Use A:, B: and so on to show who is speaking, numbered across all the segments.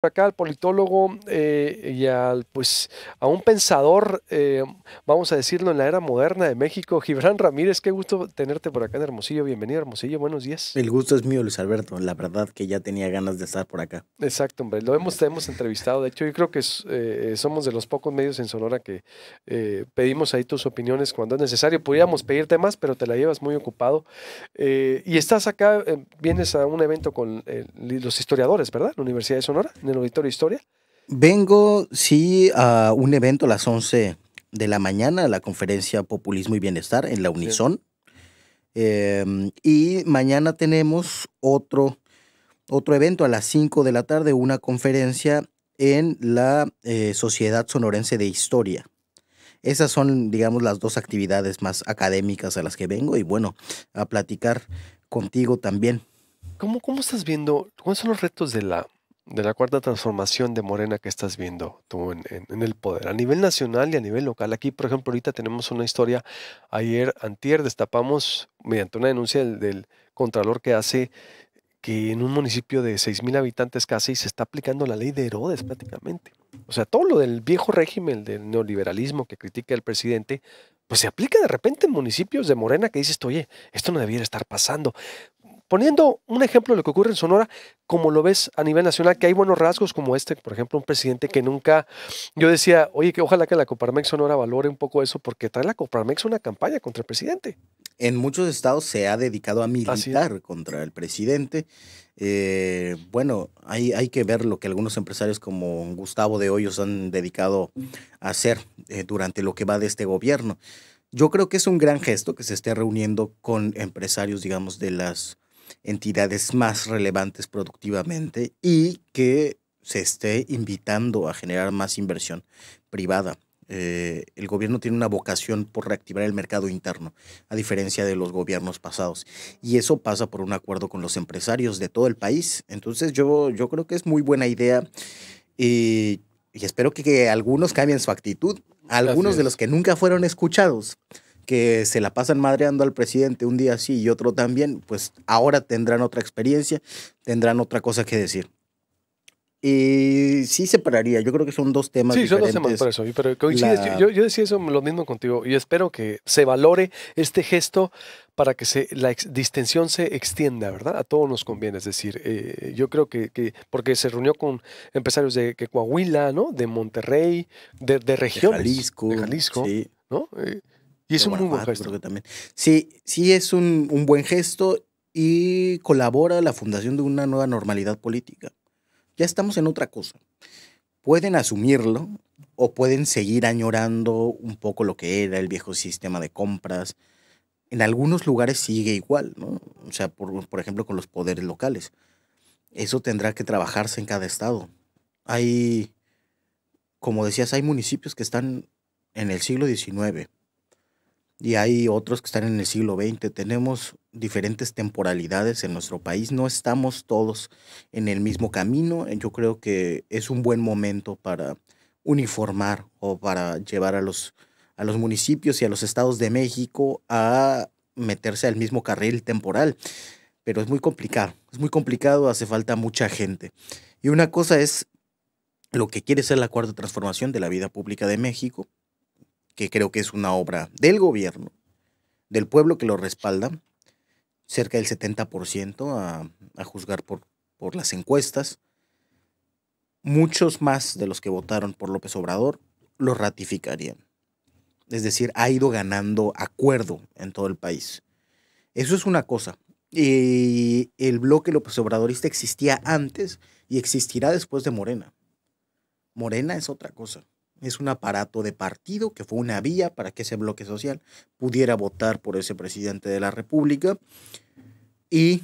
A: Acá al politólogo y al, pues, a un pensador, vamos a decirlo, en la era moderna de México, Gibran Ramírez. Qué gusto tenerte por acá en Hermosillo. Bienvenido, Hermosillo. Buenos días.
B: El gusto es mío, Luis Alberto. La verdad que ya tenía ganas de estar por acá.
A: Exacto, hombre. Te hemos entrevistado. De hecho, yo creo que somos de los pocos medios en Sonora que pedimos ahí tus opiniones cuando es necesario. Podríamos pedirte más, pero te la llevas muy ocupado. Y estás acá, vienes a un evento con los historiadores, ¿verdad? La Universidad de Sonora, en el Auditorio Historia.
B: Vengo, sí, a un evento a las 11 de la mañana, la conferencia Populismo y Bienestar en la
A: Sí.
B: Unison. Y mañana tenemos otro evento a las 5 de la tarde, una conferencia en la Sociedad Sonorense de Historia. Esas son, digamos, las dos actividades más académicas a las que vengo y bueno, a platicar contigo también.
A: ¿Cómo estás viendo? ¿Cuáles son los retos de la cuarta transformación de Morena que estás viendo tú en el poder, a nivel nacional y a nivel local? Aquí, por ejemplo, ahorita tenemos una historia. Antier, destapamos mediante una denuncia del Contralor que hace que en un municipio de 6,000 habitantes casi se está aplicando la ley de Herodes prácticamente. O sea, todo lo del viejo régimen, del neoliberalismo que critica el presidente, pues se aplica de repente en municipios de Morena que dices, oye, esto no debiera estar pasando. Poniendo un ejemplo de lo que ocurre en Sonora, como lo ves a nivel nacional, que hay buenos rasgos como este, por ejemplo, un presidente que nunca, yo decía, oye, que ojalá que la Coparmex Sonora valore un poco eso, porque trae la Coparmex una campaña contra el presidente.
B: En muchos estados se ha dedicado a
A: Así es.
B: militar contra el presidente. Bueno, hay que ver lo que algunos empresarios como Gustavo de Hoyos han dedicado a hacer durante lo que va de este gobierno. Yo creo que es un gran gesto que se esté reuniendo con empresarios, digamos, de las entidades más relevantes productivamente y que se esté invitando a generar más inversión privada. El gobierno tiene una vocación por reactivar el mercado interno, a diferencia de los gobiernos pasados. Y eso pasa por un acuerdo con los empresarios de todo el país. Entonces yo creo que es muy buena idea y espero que algunos cambien su actitud.
A: Así
B: Algunos de los
A: es.
B: que nunca fueron escuchados, que se la pasan madreando al presidente un día sí y otro también, pues ahora tendrán otra experiencia, tendrán otra cosa que decir. Y sí separaría, yo creo que son dos temas
A: Sí, son dos temas por
B: diferentes.
A: eso, pero coincides.
B: La,
A: Yo decía eso lo mismo contigo y espero que se valore este gesto para que la distensión se extienda, ¿verdad? A todos nos conviene. Es decir, yo creo porque se reunió con empresarios de Coahuila, ¿no? De Monterrey, de
B: de
A: regiones, de
B: Jalisco,
A: Jalisco,
B: sí,
A: ¿no? Y
B: de
A: es un muy buen
B: Guanajuato creo
A: gesto.
B: que también. Sí, sí es un buen gesto y colabora la fundación de una nueva normalidad política. Ya estamos en otra cosa. Pueden asumirlo o pueden seguir añorando un poco lo que era el viejo sistema de compras. En algunos lugares sigue igual, ¿no? O sea, por ejemplo, con los poderes locales. Eso tendrá que trabajarse en cada estado. Hay, como decías, hay municipios que están en el siglo XIX y hay otros que están en el siglo XX. Tenemos diferentes temporalidades en nuestro país. No estamos todos en el mismo camino. Yo creo que es un buen momento para uniformar o para llevar a los municipios y a los estados de México a meterse al mismo carril temporal. Pero es muy complicado, hace falta mucha gente. Y una cosa es lo que quiere ser la cuarta transformación de la vida pública de México, que creo que es una obra del gobierno, del pueblo que lo respalda, cerca del 70% a juzgar por las encuestas. Muchos más de los que votaron por López Obrador lo ratificarían. Es decir, ha ido ganando acuerdo en todo el país. Eso es una cosa. Y el bloque López Obradorista existía antes y existirá después de Morena. Morena es otra cosa. Es un aparato de partido que fue una vía para que ese bloque social pudiera votar por ese presidente de la República y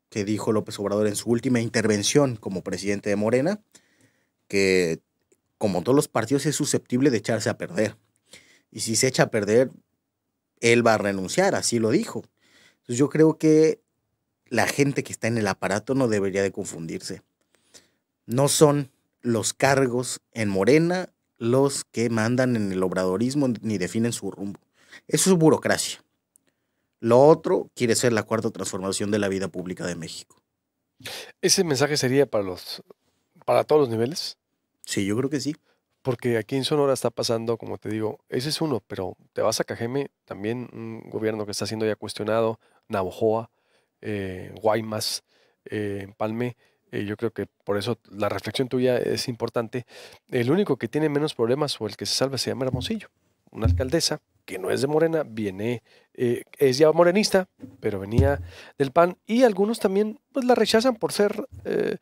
B: que dijo López Obrador en su última intervención como presidente de Morena, que como todos los partidos es susceptible de echarse a perder. Y si se echa a perder, él va a renunciar, así lo dijo. Entonces yo creo que la gente que está en el aparato no debería de confundirse. No son los cargos en Morena los que mandan en el obradorismo ni definen su rumbo. Eso es burocracia. Lo otro quiere ser la cuarta transformación de la vida pública de México.
A: Ese mensaje sería para todos los niveles.
B: Sí, yo creo que sí.
A: Porque aquí en Sonora está pasando, como te digo, ese es uno, pero te vas a Cajeme, también un gobierno que está siendo ya cuestionado, Navojoa, Guaymas, Empalme. Yo creo que por eso la reflexión tuya es importante. El único que tiene menos problemas o el que se salva se llama Hermosillo, una alcaldesa que no es de Morena, viene, es ya morenista, pero venía del PAN, y algunos también pues la rechazan por ser eh,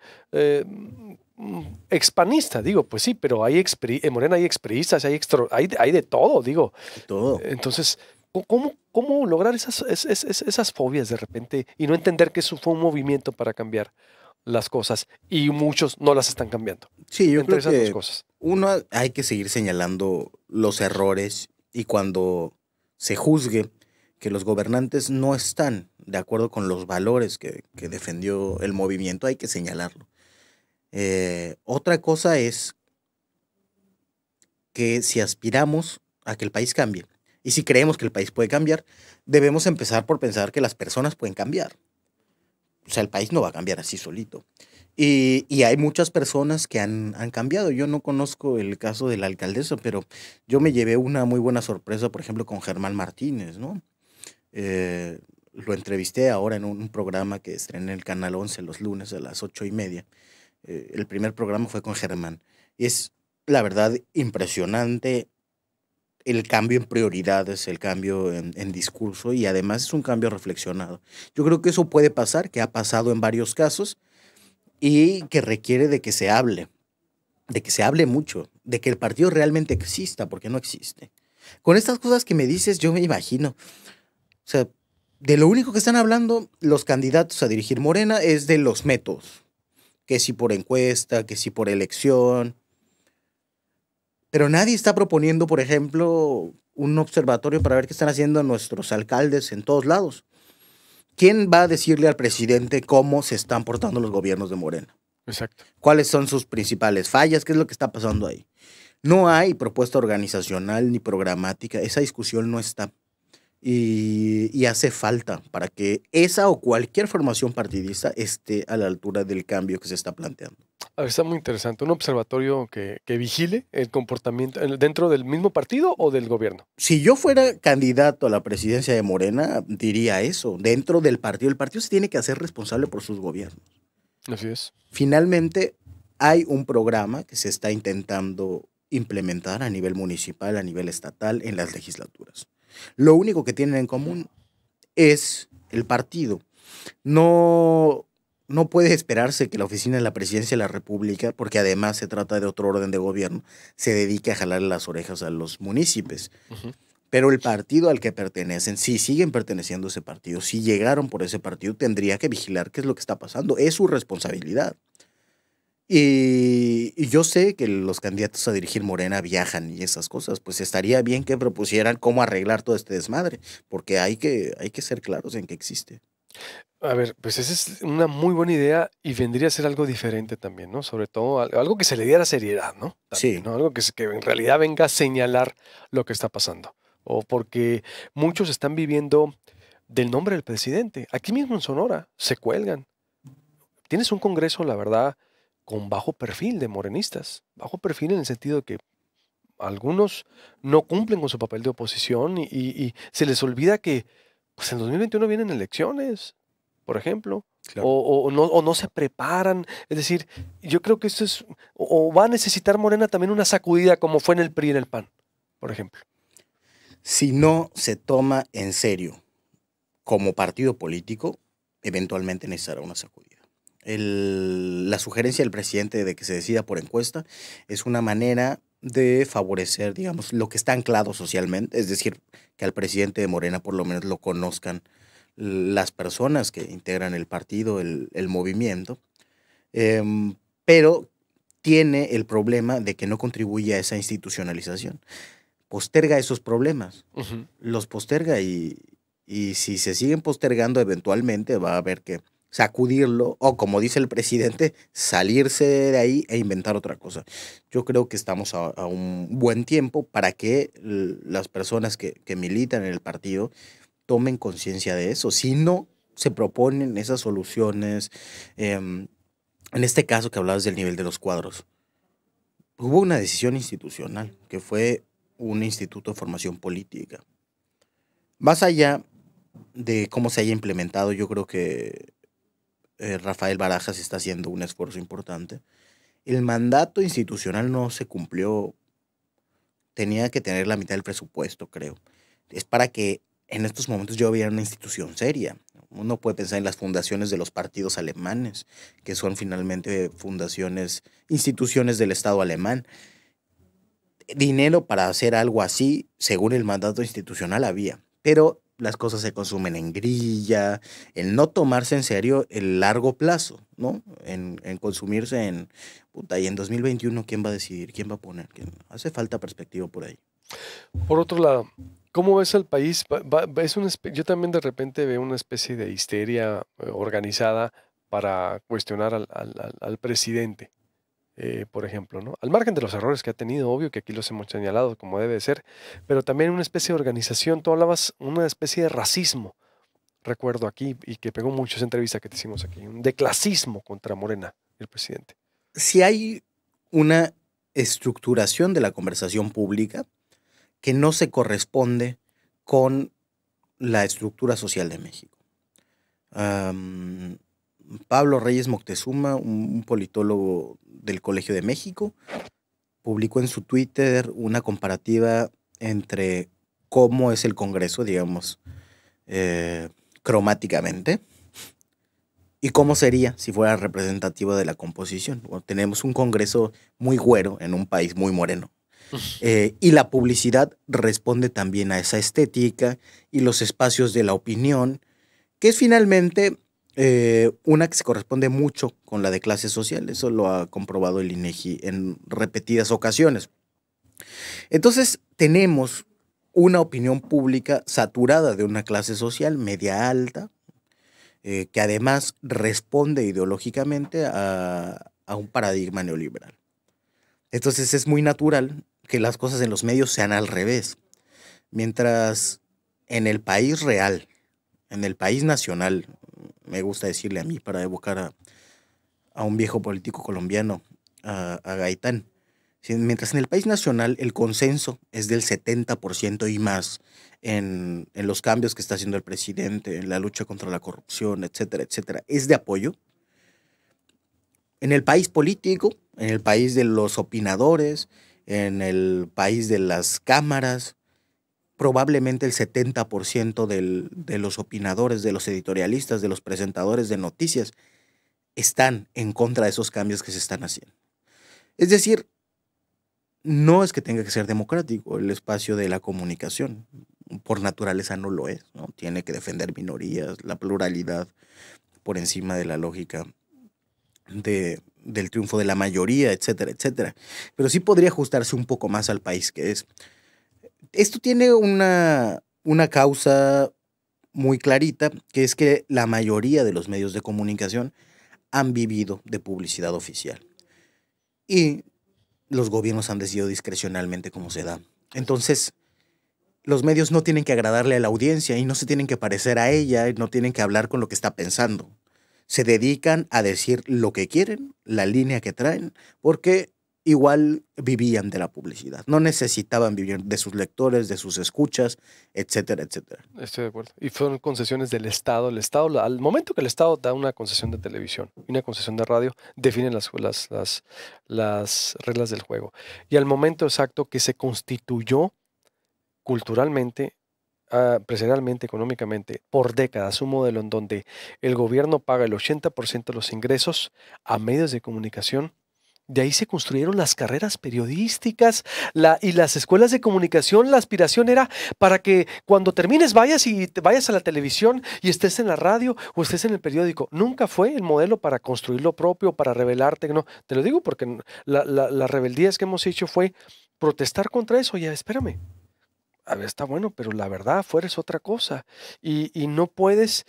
A: expanista, digo, pues sí, pero en Morena hay expriistas, hay de todo, digo.
B: Y todo.
A: Entonces, ¿cómo lograr esas fobias de repente y no entender que eso fue un movimiento para cambiar las cosas y muchos no las están cambiando?
B: Sí, yo
A: Entre
B: creo
A: esas dos
B: que
A: cosas.
B: uno hay que seguir señalando los errores y cuando se juzgue que los gobernantes no están de acuerdo con los valores que defendió el movimiento, hay que señalarlo. Otra cosa es que si aspiramos a que el país cambie y si creemos que el país puede cambiar, debemos empezar por pensar que las personas pueden cambiar. O sea, el país no va a cambiar así solito. Y hay muchas personas que han cambiado. Yo no conozco el caso de la alcaldesa, pero yo me llevé una muy buena sorpresa, por ejemplo, con Germán Martínez, ¿no? Lo entrevisté ahora en un programa que estrené en el Canal 11 los lunes a las 8:30. El primer programa fue con Germán. Es, la verdad, impresionante el cambio en prioridades, el cambio en discurso y además es un cambio reflexionado. Yo creo que eso puede pasar, que ha pasado en varios casos y que requiere de que se hable mucho, de que el partido realmente exista, porque no existe. Con estas cosas que me dices, yo me imagino, o sea, de lo único que están hablando los candidatos a dirigir Morena es de los métodos, que si por encuesta, que si por elección, pero nadie está proponiendo, por ejemplo, un observatorio para ver qué están haciendo nuestros alcaldes en todos lados. ¿Quién va a decirle al presidente cómo se están portando los gobiernos de Morena?
A: Exacto.
B: ¿Cuáles son sus principales fallas? ¿Qué es lo que está pasando ahí? No hay propuesta organizacional ni programática. Esa discusión no está. Y hace falta para que esa o cualquier formación partidista esté a la altura del cambio que se está planteando.
A: A ver, está muy interesante. Un observatorio que vigile el comportamiento dentro del mismo partido o del gobierno.
B: Si yo fuera candidato a la presidencia de Morena, diría eso. Dentro del partido se tiene que hacer responsable por sus gobiernos.
A: Así es.
B: Finalmente, hay un programa que se está intentando implementar a nivel municipal, a nivel estatal, en las legislaturas. Lo único que tienen en común es el partido. No, no puede esperarse que la oficina de la presidencia de la República, porque además se trata de otro orden de gobierno, se dedique a jalar las orejas a los municipios.
A: Ujú.
B: Pero el partido al que pertenecen, si siguen perteneciendo a ese partido, si llegaron por ese partido, tendría que vigilar qué es lo que está pasando. Es su responsabilidad. Y yo sé que los candidatos a dirigir Morena viajan y esas cosas, pues estaría bien que propusieran cómo arreglar todo este desmadre, porque hay que ser claros en que existe.
A: A ver, pues esa es una muy buena idea y vendría a ser algo diferente también, ¿no? Sobre todo algo que se le diera seriedad, ¿no? También,
B: Sí,
A: ¿no? Algo que en realidad venga a señalar lo que está pasando. O porque muchos están viviendo del nombre del presidente. Aquí mismo en Sonora se cuelgan. Tienes un Congreso, la verdad, con bajo perfil de morenistas. Bajo perfil en el sentido de que algunos no cumplen con su papel de oposición y se les olvida que pues en 2021 vienen elecciones, por ejemplo,
B: claro.
A: o no se preparan. Es decir, yo creo que esto es, o va a necesitar Morena también una sacudida como fue en el PRI y en el PAN, por ejemplo.
B: Si no se toma en serio como partido político, eventualmente necesitará una sacudida. La sugerencia del presidente de que se decida por encuesta es una manera de favorecer, digamos, lo que está anclado socialmente, es decir, que al presidente de Morena por lo menos lo conozcan las personas que integran el partido, el movimiento, pero tiene el problema de que no contribuye a esa institucionalización. Posterga esos problemas,
A: Ujú.
B: los posterga y si se siguen postergando eventualmente va a haber que sacudirlo o como dice el presidente, salirse de ahí e inventar otra cosa. Yo creo que estamos a un buen tiempo para que las personas que militan en el partido tomen conciencia de eso. Si no se proponen esas soluciones, En este caso que hablabas del nivel de los cuadros, hubo una decisión institucional, que fue un instituto de formación política. Más allá de cómo se haya implementado, yo creo que Rafael Barajas está haciendo un esfuerzo importante. El mandato institucional no se cumplió, tenía que tener la mitad del presupuesto, creo. Es para que en estos momentos yo hubiera una institución seria. Uno puede pensar en las fundaciones de los partidos alemanes, que son finalmente fundaciones, instituciones del Estado alemán. Dinero para hacer algo así, según el mandato institucional, había. Pero las cosas se consumen en grilla, en no tomarse en serio el largo plazo, ¿no? En consumirse en, puta, y en 2021, ¿quién va a decidir? ¿Quién va a poner? Hace falta perspectiva por ahí.
A: Por otro lado, ¿cómo ves al país? Yo también de repente veo una especie de histeria organizada para cuestionar al presidente, por ejemplo, ¿no? Al margen de los errores que ha tenido, obvio que aquí los hemos señalado como debe de ser, pero también una especie de organización, tú hablabas una especie de racismo, recuerdo aquí, y que pegó mucho esa entrevista que te hicimos aquí, de clasismo contra Morena, el presidente.
B: Si hay una estructuración de la conversación pública que no se corresponde con la estructura social de México. Pablo Reyes Moctezuma, un politólogo del Colegio de México, publicó en su Twitter una comparativa entre cómo es el Congreso, digamos, cromáticamente, y cómo sería si fuera representativo de la composición. Bueno, tenemos un Congreso muy güero en un país muy moreno. Y la publicidad responde también a esa estética y los espacios de la opinión, que es finalmente una que se corresponde mucho con la de clase social. Eso lo ha comprobado el INEGI en repetidas ocasiones. Entonces tenemos una opinión pública saturada de una clase social media alta, que además responde ideológicamente a un paradigma neoliberal. Entonces es muy natural que las cosas en los medios sean al revés. Mientras en el país real, en el país nacional, me gusta decirle a mí para evocar a un viejo político colombiano, a Gaitán, mientras en el país nacional el consenso es del 70% y más en los cambios que está haciendo el presidente, en la lucha contra la corrupción, etcétera, etcétera, es de apoyo. En el país político, en el país de los opinadores, en el país de las cámaras, probablemente el 70% de los opinadores, de los editorialistas, de los presentadores de noticias, están en contra de esos cambios que se están haciendo. Es decir, no es que tenga que ser democrático el espacio de la comunicación. Por naturaleza no lo es, ¿no? Tiene que defender minorías, la pluralidad por encima de la lógica del triunfo de la mayoría, etcétera, etcétera. Pero sí podría ajustarse un poco más al país que es. Esto tiene una causa muy clarita, que es que la mayoría de los medios de comunicación han vivido de publicidad oficial. Y los gobiernos han decidido discrecionalmente cómo se da. Entonces, los medios no tienen que agradarle a la audiencia y no se tienen que parecer a ella, y no tienen que hablar con lo que está pensando. Se dedican a decir lo que quieren, la línea que traen, porque igual vivían de la publicidad. No necesitaban vivir de sus lectores, de sus escuchas, etcétera, etcétera.
A: Estoy de acuerdo. Y fueron concesiones del Estado. El Estado, al momento que el Estado da una concesión de televisión y una concesión de radio, definen las reglas del juego. Y al momento exacto que se constituyó culturalmente, empresarialmente, económicamente, por décadas, un modelo en donde el gobierno paga el 80% de los ingresos a medios de comunicación. De ahí se construyeron las carreras periodísticas y las escuelas de comunicación. La aspiración era para que cuando termines vayas a la televisión y estés en la radio o estés en el periódico. Nunca fue el modelo para construir lo propio, para rebelarte. No, te lo digo porque las rebeldías que hemos hecho fue protestar contra eso. Ya, espérame. A ver, está bueno, pero la verdad afuera es otra cosa. Y no puedes,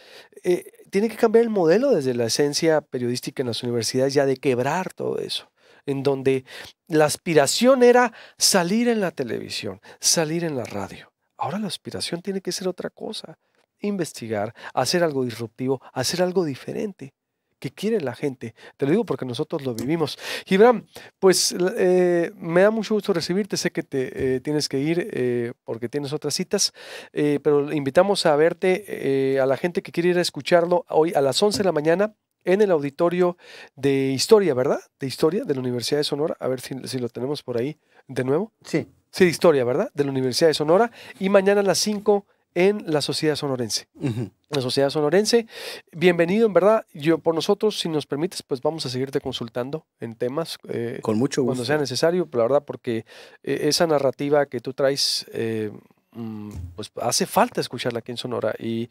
A: tiene que cambiar el modelo desde la esencia periodística en las universidades ya de quebrar todo eso, en donde la aspiración era salir en la televisión, salir en la radio. Ahora la aspiración tiene que ser otra cosa, investigar, hacer algo disruptivo, hacer algo diferente. que quiere la gente. Te lo digo porque nosotros lo vivimos. Gibran, pues me da mucho gusto recibirte. Sé que te tienes que ir porque tienes otras citas, pero invitamos a verte a la gente que quiere ir a escucharlo hoy a las 11 de la mañana en el auditorio de Historia, ¿verdad? De Historia de la Universidad de Sonora. A ver si lo tenemos por ahí de nuevo.
B: Sí.
A: Sí, de Historia, ¿verdad? De la Universidad de Sonora. Y mañana a las 5 en la Sociedad Sonorense. La Sociedad Sonorense. Bienvenido, en verdad. Yo, por nosotros, si nos permites, pues vamos a seguirte consultando en temas.
B: Con mucho gusto.
A: Cuando sea necesario, la verdad, porque esa narrativa que tú traes, pues hace falta escucharla aquí en Sonora. Y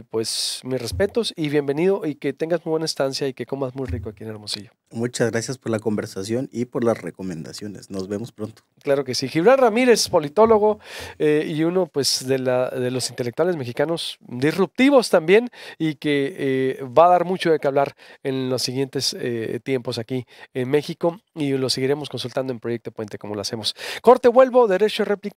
A: pues mis respetos y bienvenido y que tengas muy buena estancia y que comas muy rico aquí en Hermosillo.
B: Muchas gracias por la conversación y por las recomendaciones. Nos vemos pronto.
A: Claro que sí. Gibran Ramírez, politólogo y uno pues de los intelectuales mexicanos disruptivos también y que va a dar mucho de qué hablar en los siguientes tiempos aquí en México y lo seguiremos consultando en Proyecto Puente como lo hacemos. Corte, vuelvo, derecho de réplica.